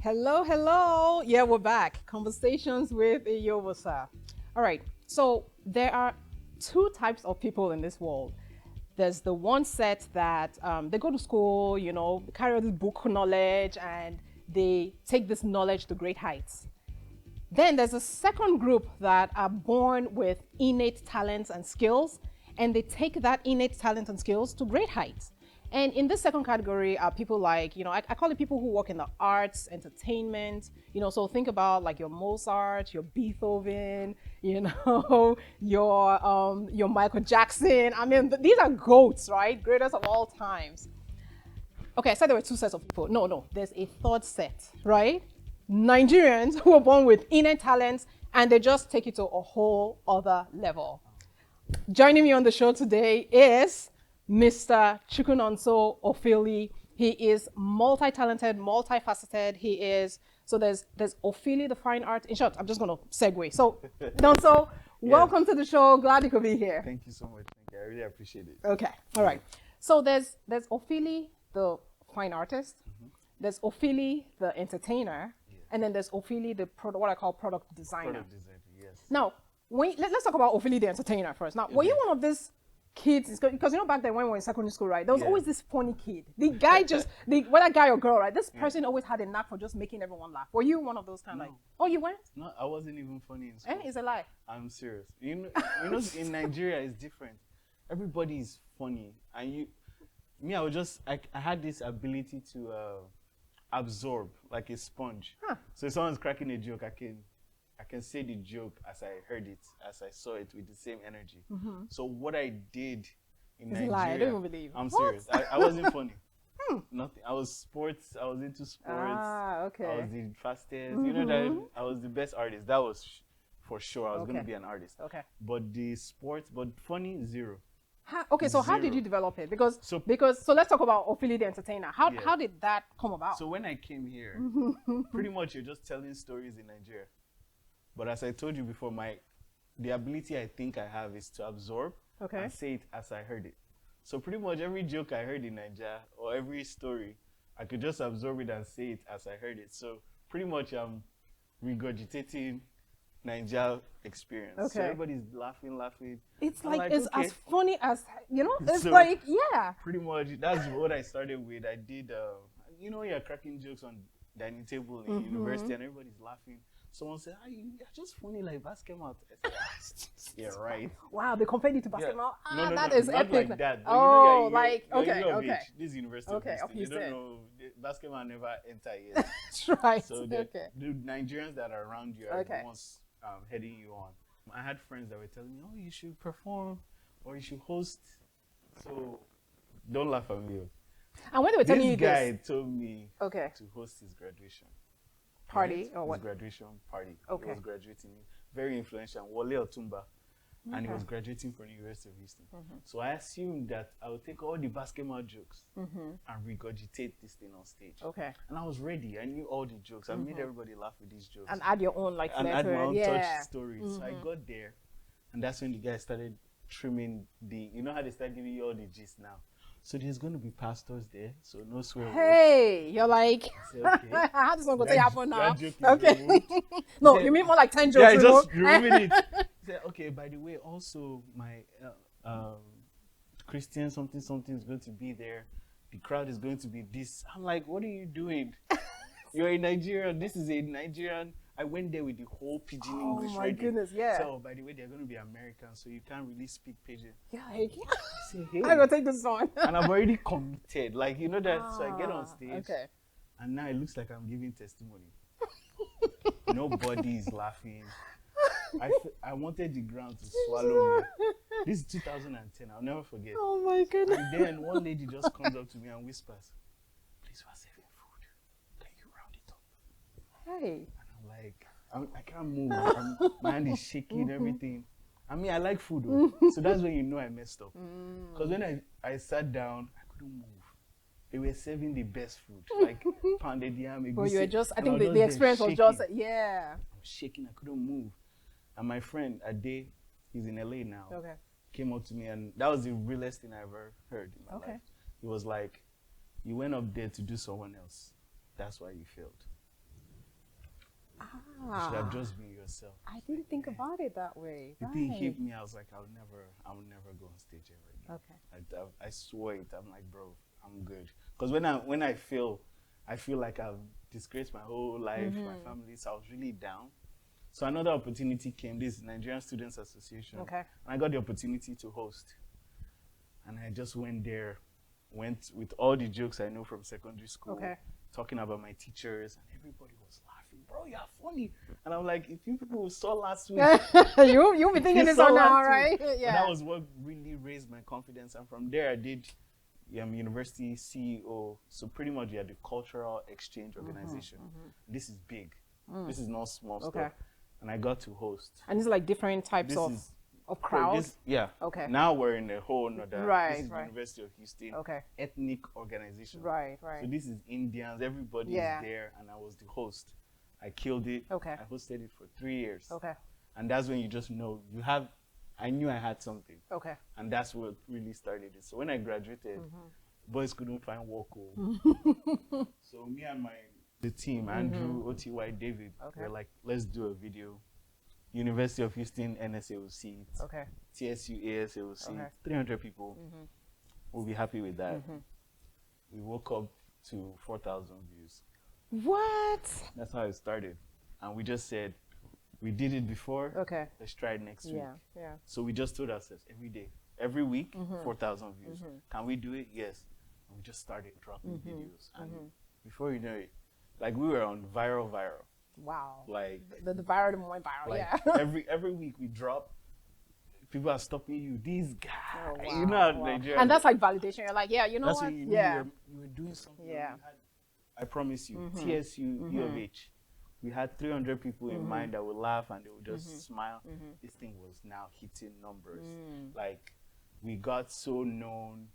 Hello, hello. Yeah, we're back. Conversations with Iyobosa. All right. So there are two types of people in this world. There's the one set that they go to school, carry all this book knowledge, and they take this knowledge to great heights. Then there's a second group that are born with innate talents and skills, and they take that innate talent and skills to great heights. And in this second category are people like, I call it people who work in the arts, entertainment, so think about like your Mozart, your Beethoven, your Michael Jackson. I mean, these are goats, right? Greatest of all times. Okay, I said there were two sets of people. No, no, there's a third set, right? Nigerians who are born with innate talents and they just take it to a whole other level. Joining me on the show today is Mr. Chukwunonso Ofili. He is multi-talented, multifaceted. He is, so there's Ofili, the fine art. In short, I'm just going to segue. So, Nonso, welcome to the show. Glad you could be here. Thank you so much. Thank you. I really appreciate it. Okay, all right. So there's Ofili, the fine artist. There's Ofili, the entertainer. And then there's Ofili, the what I call product designer. Product designer, yes. Now, let's talk about Ofili, the entertainer first. Now, were you one of these kids? Because back then when we were in secondary school, right, there was always this funny kid. The guy whether guy or girl, right, this person always had a knack for just making everyone laugh. Were you one of those kind of like, oh, you weren't? No, I wasn't even funny in school. It's a lie. I'm serious. You know, in Nigeria, it's different. Everybody is funny. And I had this ability to absorb like a sponge. So if someone's cracking a joke, I can say the joke as I heard it, as I saw it with the same energy. So what I did in Nigeria, a lie. I don't even believe. I'm serious. I wasn't funny. Nothing. I was into sports. Okay. I was the fastest. You know that I was the best artist. That was for sure. I was going to be an artist. Okay. But the sports, but funny, zero. So how did you develop it? Because let's talk about Ofili the entertainer. How did that come about? So when I came here, pretty much you're just telling stories in Nigeria. But as I told you before, the ability I think I have is to absorb and say it as I heard it. So pretty much every joke I heard in Nigeria or every story, I could just absorb it and say it as I heard it. So pretty much I'm regurgitating Nigeria experience. Okay. So everybody's laughing. It's like it's as funny as, it's so like, yeah. Pretty much that's what I started with. I did, you're cracking jokes on dining table in university and everybody's laughing. Someone said, you're just funny like basketball. I said, yeah, right. Wow, they compared it to basketball? No, that is not epic. like that. Oh, okay. This is university. Okay, of you don't know, basketball never enter yet. That's right. So the Nigerians that are around you are the ones heading you on. I had friends that were telling me, you should perform or you should host. So don't laugh at me. And when they were telling you this guy told me to host his graduation party or what? His graduation party. Okay. He was graduating. Very influential. Wale Otumba. And he was graduating from the University of Houston. So I assumed that I would take all the basketball jokes and regurgitate this thing on stage. Okay. And I was ready. I knew all the jokes. I made everybody laugh with these jokes. And add your own flair and add my own touch story. So I got there, and that's when the guy started trimming you know how they start giving you all the gist now. So there's going to be pastors there, so no swear words. Hey, you're like, okay. how this one going to happen now? Okay. No, you mean more like 10 jokes? Yeah, just removing it. He said, okay, by the way, also my Christian something is going to be there. The crowd is going to be this. I'm like, what are you doing? You're in Nigeria. This is a Nigerian. I went there with the whole pidgin English. Oh my goodness, yeah. So by the way, they're going to be Americans, so you can't really speak pidgin. Yeah, say, hey. I'm going to take this on. And I'm already committed. Like, you know that. So I get on stage. Okay. And now it looks like I'm giving testimony. Nobody is laughing. I wanted the ground to swallow me. This is 2010. I'll never forget. Oh my goodness. And then one lady just comes up to me and whispers, please, we're serving food. Can you round it up? Hey. And I'm like, I can't move. My hand is shaking, everything. I mean, I like food, though. So that's when you know I messed up. Because when I sat down, I couldn't move. They were serving the best food, like pounded yam. Well, you were just, I think the experience was just, yeah. I was shaking, I couldn't move. And my friend, Ade, he's in LA now, came up to me, and that was the realest thing I ever heard in my life. He was like, you went up there to do someone else. That's why you failed. You should have just been yourself. I didn't think about it that way. The thing hit me. I was like, I'll never go on stage ever again. Okay. I swore it. I'm like, bro, I'm good. Because when I feel like I've disgraced my whole life, my family. So I was really down. So another opportunity came. This Nigerian Students Association. Okay. And I got the opportunity to host. And I just went with all the jokes I know from secondary school, talking about my teachers, and everybody was laughing. Bro, you're funny. And I'm like, if you people saw last week, you'll be thinking this on now, right? Yeah. And that was what really raised my confidence. And from there, I did university CEO. So pretty much, you had the cultural exchange organization. This is big. This is not small stuff. And I got to host. And it's like different types of crowds? Okay. Now we're in a whole nother. This is University of Houston. Ethnic organization. Right. So this is Indians. Everybody is there, and I was the host. I killed it. I hosted it for 3 years. And that's when you just know I knew I had something. And that's what really started it. So when I graduated, boys couldn't find work. So me and the team, Andrew, OTY, David, were like, let's do a video. University of Houston, NSA will see it. TSU, ASA will see it. 300 people will be happy with that. We woke up to 4,000 views. What? That's how it started. And we just said, we did it before. Let's try it next week. So we just told ourselves every day, every week, 4,000 views. Can we do it? Yes. And we just started dropping videos. And before you know it, like we were on viral. Wow. Like the viral, the more viral, like every week we drop, people are stopping you. These guys, you know, Nigeria. And that's like validation. You're like, you know that's what? When you knew you were doing something. I promise you, TSU, U of H, we had 300 people in mind that would laugh and they would just smile. This thing was now hitting numbers. Like we got so known.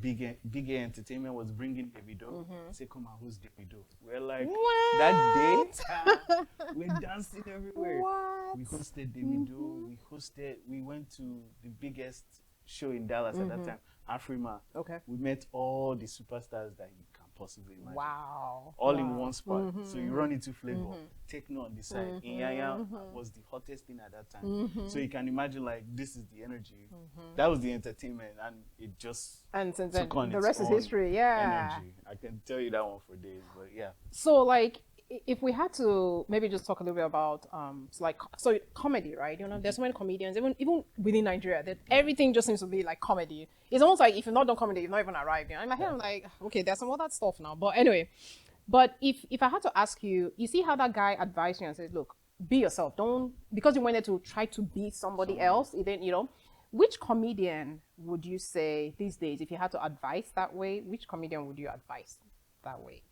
Big Entertainment was bringing Davido. Say, come on, who's Davido? We're like, what? That day, we're dancing everywhere. What? We hosted Davido. We went to the biggest show in Dallas at that time, Afrima. We met all the superstars that you can possibly imagine. Wow. All in one spot. So you run into Flavor. Techno on the side. Inyanya was the hottest thing at that time. So you can imagine, like, this is the energy. That was the entertainment, and it just took on the rest is history. Energy. I can tell you that one for days, but So, like, if we had to maybe just talk a little bit about so comedy, right? You know, there's so many comedians, even within Nigeria, that everything just seems to be like comedy. It's almost like if you've not done comedy, you've not even arrived. You know, in my head, I'm like, okay, there's some other stuff now. But anyway, if I had to ask you, you see how that guy advised you and said, look, be yourself. Don't, because you wanted to try to be somebody else. It didn't, you know. Which comedian would you say these days, if you had to advise that way, which comedian would you advise that way?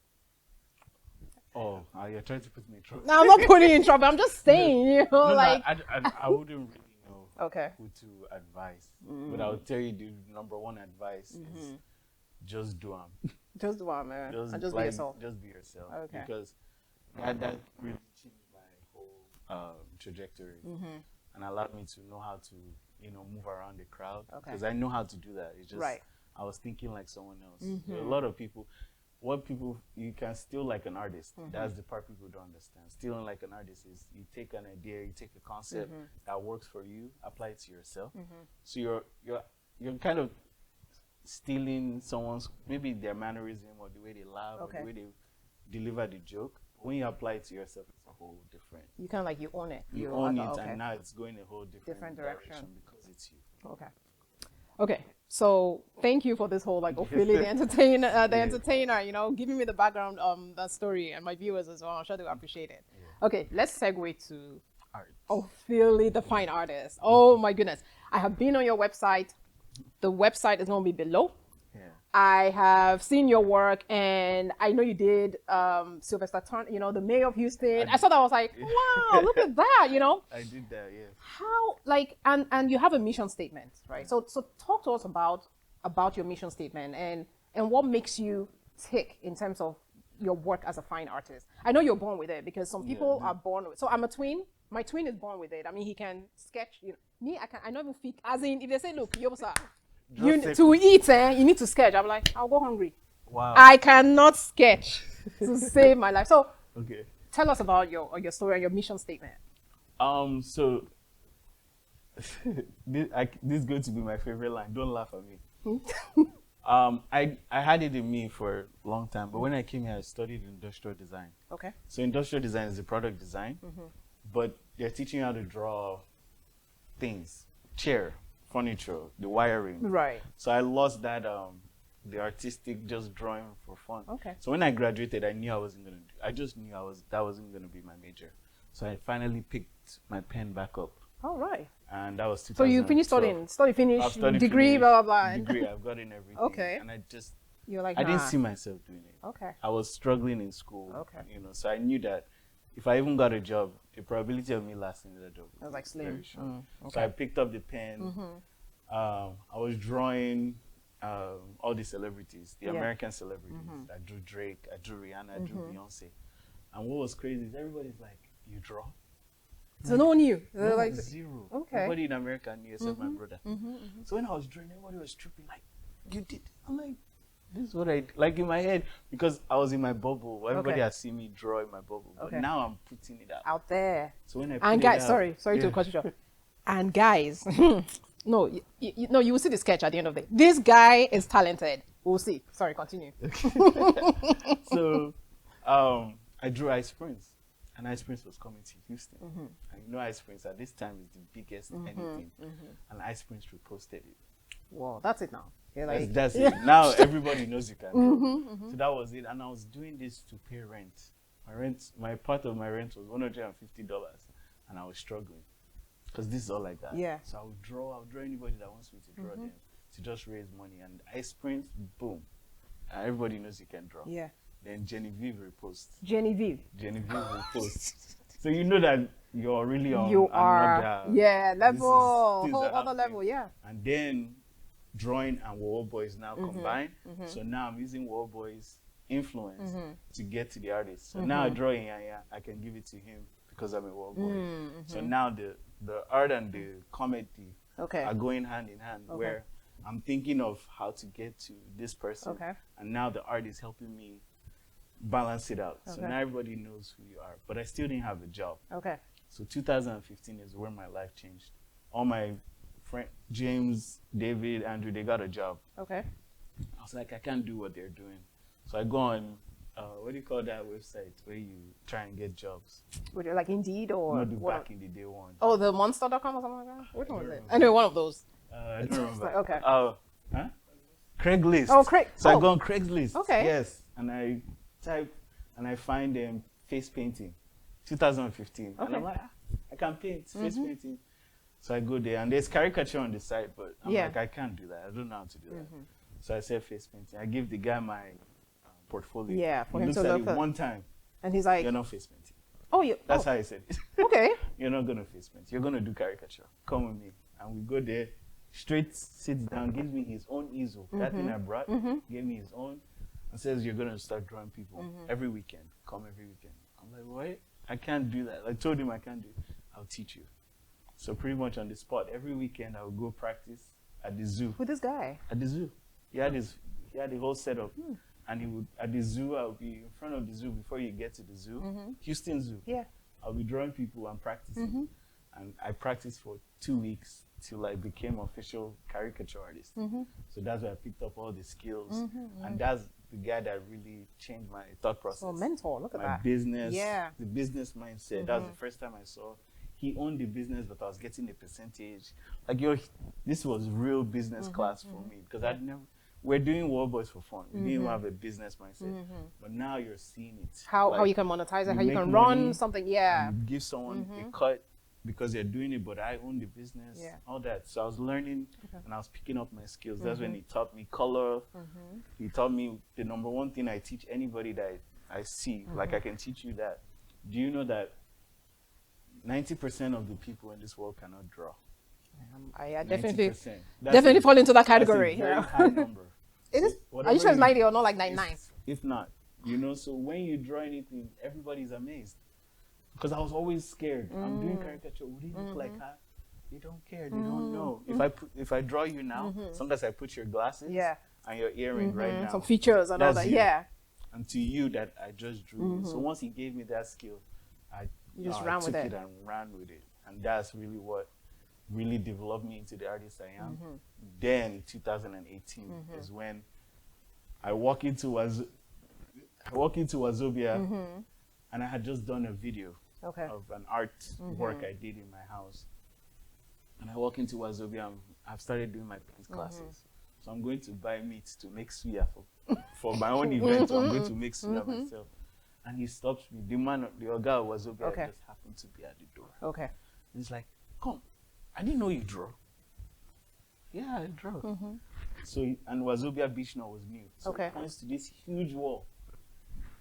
Oh, you're trying to put me in trouble. No, I'm not putting you in trouble. I'm just saying, you know, like... I wouldn't really know who to advise. But I would tell you the number one advice is just do them. Just do them, man. Just be yourself. Just be yourself. Because that really changed my whole trajectory and allowed me to know how to, you know, move around the crowd. Because I know how to do that. It's just, I was thinking like someone else. A lot of people... you can steal like an artist. That's the part people don't understand. Stealing like an artist is you take an idea, you take a concept that works for you, apply it to yourself. So you're kind of stealing someone's, maybe their mannerism or the way they laugh or the way they deliver the joke. When you apply it to yourself, it's a whole different. You kind of like you own it. You own it, and now it's going a whole different direction because it's you. Okay, so thank you for this whole like Ofili the entertainer, you know, giving me the background that story, and my viewers as well. I'm sure they will appreciate it. Okay, let's segue to art. Ofili the fine artist. Oh my goodness, I have been on your website. The website is going to be below. I have seen your work, and I know you did Sylvester Turner, you know, the mayor of Houston. I saw that, I was like, wow, look at that, you know. I did that, How, like, and you have a mission statement, right? So talk to us about your mission statement and what makes you tick in terms of your work as a fine artist. I know you're born with it, because some people are born with it. So I'm a twin. My twin is born with it. I mean, he can sketch, you know. Me, I don't even fit, as in, if they say, look, Yobosa, to eat, you need to sketch. I'm like, I'll go hungry. Wow. I cannot sketch to save my life. So tell us about your story and your mission statement. So this is going to be my favorite line. Don't laugh at me. I had it in me for a long time, but when I came here, I studied industrial design. Okay. So industrial design is a product design, but they're teaching you how to draw things, chair, furniture, the wiring. Right. So I lost that the artistic just drawing for fun. Okay. So when I graduated, I knew I wasn't gonna do. I just knew that wasn't gonna be my major. So I finally picked my pen back up. All right. And that was 2012. So you finished studying, degree, blah, blah, blah. Degree, I've gotten everything. Okay. And You're like, I didn't see myself doing it. Okay. I was struggling in school. Okay. You know, so I knew that if I even got a job, the probability of me lasting in that job was like slim. very short. Okay. So I picked up the pen. I was drawing all the celebrities, the American celebrities. I drew Drake, I drew Rihanna, I drew Beyonce. And what was crazy is everybody's like, you draw? So no one knew. No, Like zero. Okay. Nobody in America knew except my brother. So when I was drawing, everybody was tripping like, you did. I'm like, this is what I like in my head, because I was in my bubble. Everybody had seen me draw in my bubble, but now I'm putting it out there. So when I and put guys, it out, sorry to cut you short. And guys, no, you will see the sketch at the end of the day. This guy is talented. We'll see. Sorry, continue. So I drew Ice Prince, and Ice Prince was coming to Houston. And you know Ice Prince at this time is the biggest anything. And Ice Prince reposted it. Wow, that's it now. You're like, that's it. Now everybody knows you can draw. So that was it. And I was doing this to pay rent. My part of my rent was $150, and I was struggling because this is all I got. Yeah. So I would draw anybody that wants me to draw them to just raise money. And Ice Prince, boom. And everybody knows you can draw. Yeah. Then Genevieve repost. Genevieve repost. So you know that you're really on another level, this whole is other level, yeah. And then drawing and World Boys now combined. So now I'm using World Boys influence to get to the artist. So now drawing, I can give it to him because I'm a World Boy. So now the art and the comedy are going hand in hand, where I'm thinking of how to get to this person, and now the art is helping me balance it out. So now everybody knows who you are, but I still didn't have a job. So 2015 is where my life changed. All my friends, James, David, Andrew, they got a job. I was like, I can't do what they're doing. So I go on, what do you call that website where you try and get jobs? Would you like Indeed or? Not back in the day one. Oh, the Monster.com or something like that? Which one was it? Anyway, one of those. I don't remember. Okay. Craigslist. Oh, So I go on Craigslist. Okay. Yes. And I type and I find face painting, 2015. And I'm like, I can paint, face painting. So I go there and there's caricature on the site, but I'm like, I can't do that. I don't know how to do that. So I said face painting. I give the guy my portfolio. Yeah, for him he to looks at look it at. one time. And he's like, you're not face painting. Oh, you. That's how I said it. Okay. You're not gonna face paint. You're gonna do caricature. Come with me. And we go there. Straight sits down, gives me his own easel. That thing I brought, gave me his own, and says you're gonna start drawing people every weekend. Come every weekend. I'm like, what? I can't do that. I told him I can't do it. I'll teach you. So pretty much on the spot, every weekend I would go practice at the zoo. With this guy? At the zoo. He had the whole setup. And he would, at the zoo, I'll be in front of the zoo before you get to the zoo. Houston Zoo. Yeah. I'll be drawing people and practicing. And I practiced for 2 weeks till I became official caricature artist. So that's where I picked up all the skills. And that's the guy that really changed my thought process. So mentor, look at my that. Business, the business mindset. That was the first time I saw he owned the business, but I was getting a percentage. Like, this was real business class for me, because I'd never. We're doing World Boys for fun. We didn't even have a business mindset. But now you're seeing it. How you can monetize it, how you can run something, You give someone a cut because they're doing it, but I own the business, all that. So I was learning and I was picking up my skills. That's when he taught me color. He taught me the number one thing I teach anybody that I see. Like, I can teach you that. Do you know that 90% of the people in this world cannot draw? I definitely fall into that category. That's a very high number. It is. Are you sure it's 90 or not like 99? If not, so when you draw anything, everybody's amazed. Because I was always scared. I'm doing caricature. Would it look like her? They don't care. They don't know. If I draw you now, sometimes I put your glasses and your earring right now. Some features and all that. You. Yeah. and to you that I just drew. So once he gave me that skill, I took it and ran with it. And that's really what really developed me into the artist I am. Then 2018 is when I walk into Wazobia, and I had just done a video of an art work I did in my house. And I walk into Wazobia and I've started doing my paint classes. So I'm going to buy meat to make suya for my own event. So I'm going to make suya myself. And he stops me. The Oga of Wazobia just happened to be at the door. And he's like, come, I didn't know you draw. Yeah, I draw. So, and Wazobia Beach now was new. So he points to this huge wall.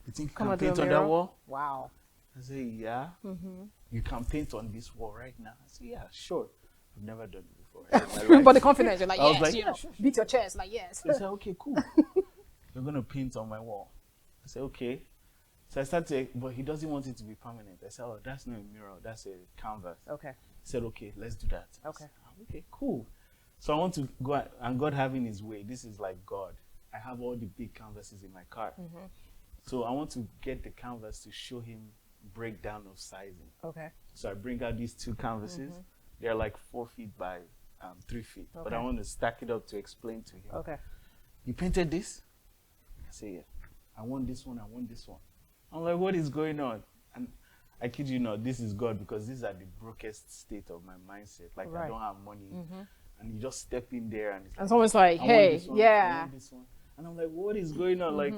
You think you can paint on that wall? Wow. I say, yeah. You can paint on this wall right now. I say, yeah, sure. I've never done it before. But the confidence, you're like, I yes, was like, you know, sure. beat your chest, like, yes. So I said, okay, cool. You're going to paint on my wall. I said, okay. So I started, but he doesn't want it to be permanent. I said, oh, that's not a mural, that's a canvas. He said, okay, let's do that. Said, okay, cool. So I want to go, and God having his way, this is like God. I have all the big canvases in my car. So I want to get the canvas to show him breakdown of sizing. So I bring out these two canvases. They're like 4 feet by 3 feet. But I want to stack it up to explain to him. You painted this? I say, yeah. I want this one, I want this one. I'm like, what is going on? And I kid you not, this is God, because these are the brokest state of my mindset. Like, I don't have money. And you just step in there and it's almost like, hey, one, I want this one. And I'm like, what is going on? Like,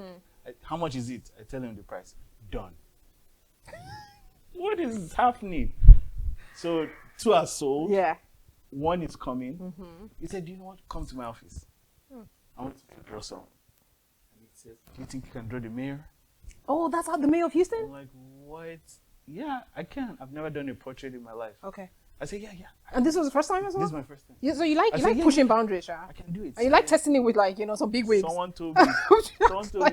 how much is it? I tell him the price. Done. What is happening? So 2 are sold. 1 is coming. He said, do you know what? Come to my office. I want to draw some. And he says, do you think you can draw the mayor? Oh, that's how the mayor of Houston? I'm like, what? Yeah, I can. I've never done a portrait in my life. I said, yeah. And this was the first time as well? This is my first time. Yeah, so you like pushing boundaries, yeah? I can do it. And you like testing it with, like, you know, some big wigs. Someone told me,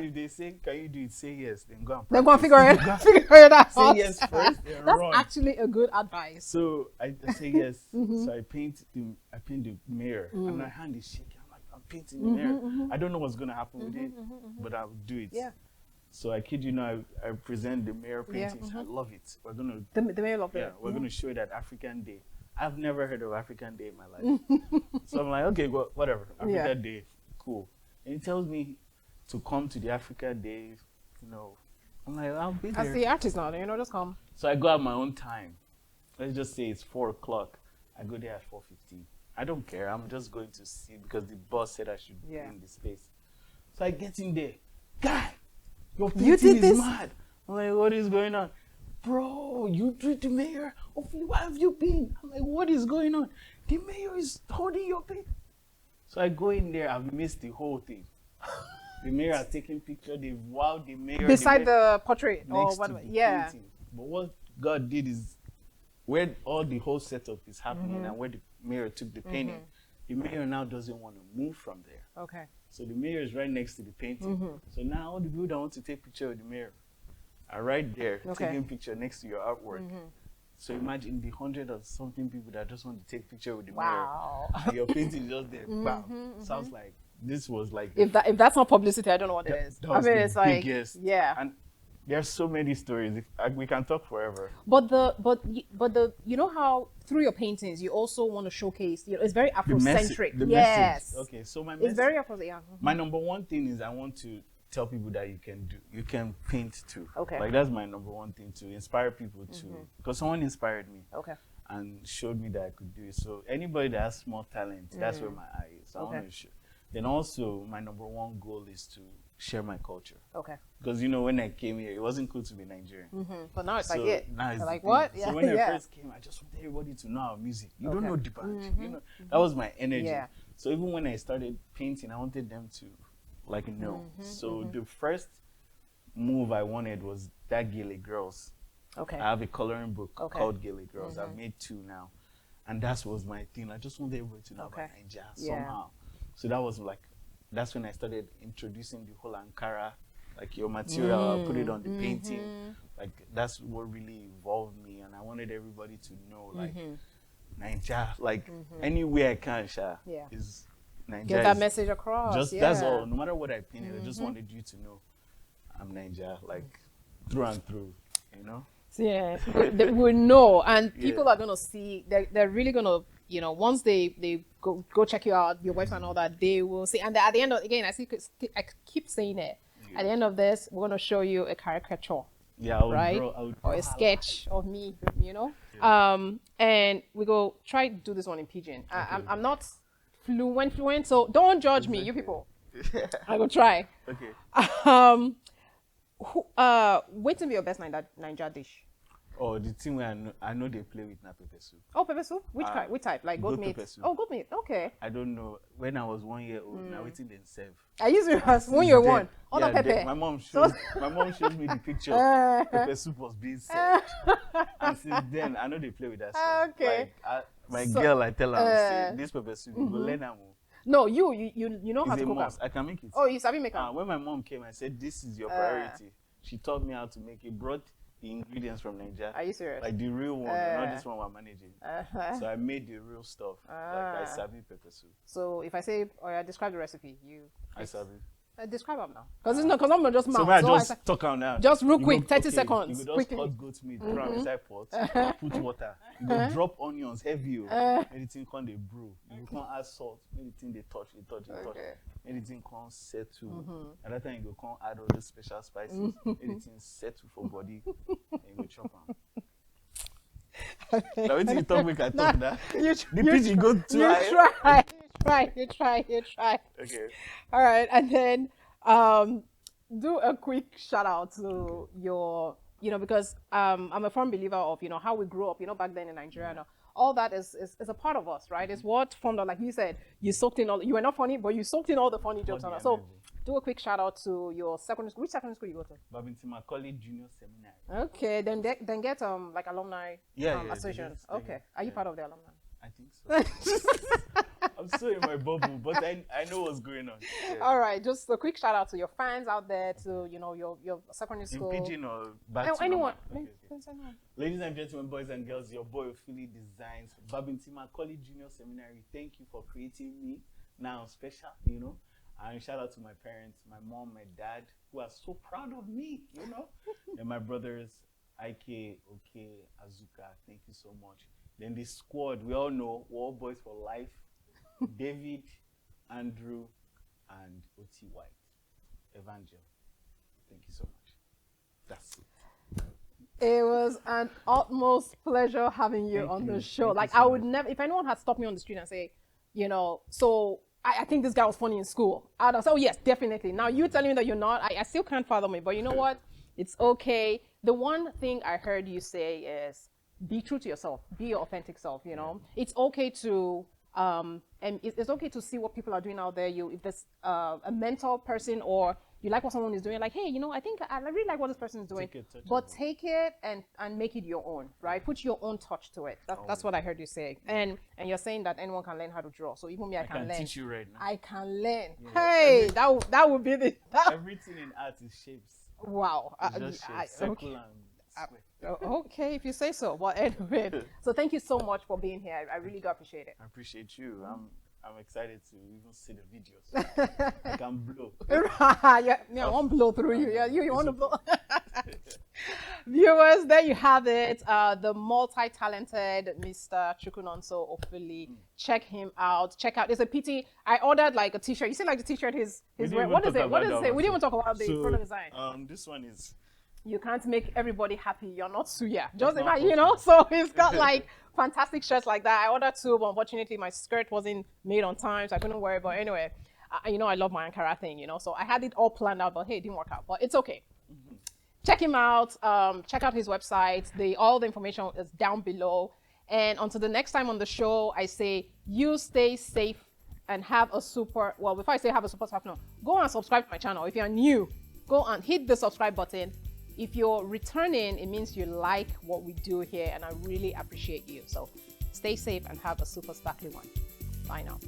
if they say, can you do it, say yes, then go and practice. Then go and figure it out. Say yes first, then That's run. actually a good advice. So I say yes. So I paint the mirror, and my hand is shaking. I'm like, I'm painting the mirror. I don't know what's going to happen with it, but I'll do it. So I kid you not, I present the mirror paintings. I love it. We're going to... The mirror of it. We're going to show it at African Day. I've never heard of African Day in my life. So I'm like, okay, well, whatever. African Day, cool. And he tells me to come to the African Day, you know. I'm like, I'll be there. As the artist now, you know, just come. So I go at my own time. Let's just say it's 4 o'clock. I go there at 4:15. I don't care. I'm just going to see because the boss said I should be in the space. So I get in there. Guy, your painting is mad. I'm like, what is going on? Bro, you treat the mayor. Ofili, where have you been? I'm like, what is going on? The mayor is holding your paint. So I go in there. I've missed the whole thing. The mayor has taken picture. They've wowed the mayor. Beside the portrait or whatever. Painting. But what God did is where all the whole setup is happening and where the mayor took the painting, the mayor now doesn't want to move from there. So the mayor is right next to the painting. So now all the people that want to take picture of the mayor are right there taking picture next to your artwork. So imagine the 100 or something people that just want to take picture with the mayor. And your painting is just there. Bam. Sounds like this was like... If that's not publicity, I don't know what it is. I mean, it's like... Biggest. Yeah. And there are so many stories. We can talk forever. But the you know how through your paintings you also want to showcase, you know, it's very Afrocentric. The message. Okay, so my message... It's very Afrocentric. My number one thing is I want to tell people that you can paint too. Okay. Like that's my number one thing, to inspire people too. Because someone inspired me. And showed me that I could do it. So anybody that has small talent, that's where my eye is. So I want to show. Then also my number one goal is to share my culture. Because you know when I came here, it wasn't cool to be Nigerian. But now it's like it. Now it's like what? So when I first came, I just wanted everybody to know our music. You don't know the band. You know, that was my energy. So even when I started painting, I wanted them to like know. So the first move I wanted was that Gele Girls. I have a coloring book called Gele Girls. I've made 2 now. And that was my thing. I just wanted everybody to know about Nigeria somehow. So that was like, that's when I started introducing the whole Ankara, like your material, I put it on the painting. Like that's what really involved me. And I wanted everybody to know like Nigeria, like anywhere I can, is Nigeria. Get that message across. That's all. No matter what I painted, I just wanted you to know. I'm Niger, like through and through, you know. So, yeah, they will know, and people are gonna see. They're really gonna, you know, once they go check you out, your website and all that, they will see. And at the end of, again, I keep saying it. At the end of this, we're gonna show you a caricature. Yeah, right? Or a sketch of me, you know. And we go try to do this one in pidgin. I'm not fluent, so don't judge me, you people. I will try. Okay. Wait to be your best Niger dish. Oh, the thing where I know they play with na pepper soup. Oh, pepper soup? Which kind? Which type? Like goat meat? Pepper soup. Oh, goat meat. Okay. I don't know. When I was 1 year old, now waiting they serve. I used to ask when you're one. Oh, the pepper. My mom showed me the picture. Pepper soup was being served. And since then, I know they play with that stuff. Okay. Like, girl, I tell her, say, this pepper soup, you go learn them. No, you know how to cook it. I can make it. Oh, you sabi make it. When my mom came, I said, this is your priority. She taught me how to make it. Brought the ingredients from Nigeria. Are you serious? Like the real one, not this one we're managing. So I made the real stuff. Like I serve pepper soup. So if I say, or describe the recipe, I serve it. Describe them now. Because it's not, because I'm not just mouth. So I just talk out now. Just real quick, 30 seconds. You could just cut goat meat, put on inside pot, put water. You go drop onions heavy. Anything can they brew. You can't add salt. Anything they touch. Anything can settle. At that time you go can't add all those special spices. Anything settle for body. And you go chop them. Now when you talk, we can talk that. The pidgin go too high. You try. Okay. All right, and then do a quick shout out to your, you know, because I'm a firm believer of, you know, how we grew up, you know, back then in Nigeria. All that is a part of us, right? It's what formed, like you said, you soaked in all. You were not funny, but you soaked in all the funny jokes on us. So do a quick shout out to your secondary school. Which secondary school you go to? Babintima College Junior Seminary. Okay, then get like alumni associations. Okay, are you part of the alumni? I think so. I'm still in my bubble, but I know what's going on. Yeah. All right, just a quick shout out to your fans out there, to, you know, your secondary school. In pidgin or back to anyone. Okay. Ladies and gentlemen, boys and girls, your boy Ofili Designs, Babintima College Junior Seminary. Thank you for creating me now special, you know. And shout out to my parents, my mom, my dad, who are so proud of me, you know. And my brothers, Ike, OK, Azuka, thank you so much. Then the squad, we all know, we're all boys for life. David, Andrew, and O.T. White. Evangel. Thank you so much. That's it. It was an utmost pleasure having you on the show. Like, I would never, if anyone had stopped me on the street and say, you know, so I think this guy was funny in school, I'd have said, oh yes, definitely. Now you telling me that you're not, I still can't fathom it, but you know what? It's okay. The one thing I heard you say is, be true to yourself, be your authentic self, you know. It's okay to and it's okay to see what people are doing out there. If there's a mentor person, or you like what someone is doing, like, hey, you know, I think I really like what this person is doing, take it and make it your own, right? Put your own touch to it. That's what I heard you say. And you're saying that anyone can learn how to draw. So even me, I can learn. Teach you right now. I can learn. Yeah. Hey, that would be the everything in art is shapes. Wow. It's just shapes. Circle and okay, if you say so. But anyway, so thank you so much for being here. I really do appreciate it. I appreciate you. I'm excited to even see the videos. I can blow. I won't blow through you. Yeah, you want to blow. Viewers, there you have it. The multi-talented Mr. Chukwunonso Ofili. Check him out. Check out. It's a pity. I ordered like a t-shirt. You see like the t-shirt he's wearing. What does it say? We didn't even talk about the product design. This one is... You can't make everybody happy. You're not Suya. Just imagine, you know. So he's got like fantastic shirts like that. I ordered two, but unfortunately my skirt wasn't made on time, so I couldn't wear it. But anyway, you know, I love my Ankara thing, you know. So I had it all planned out, but hey, it didn't work out. But it's okay. Check him out. Check out his website. All the information is down below. And until the next time on the show, I say you stay safe and have a super. Well, before I say have a super afternoon, go and subscribe to my channel. If you're new, go and hit the subscribe button. If you're returning, it means you like what we do here, and I really appreciate you. So stay safe and have a super sparkly one. Bye now.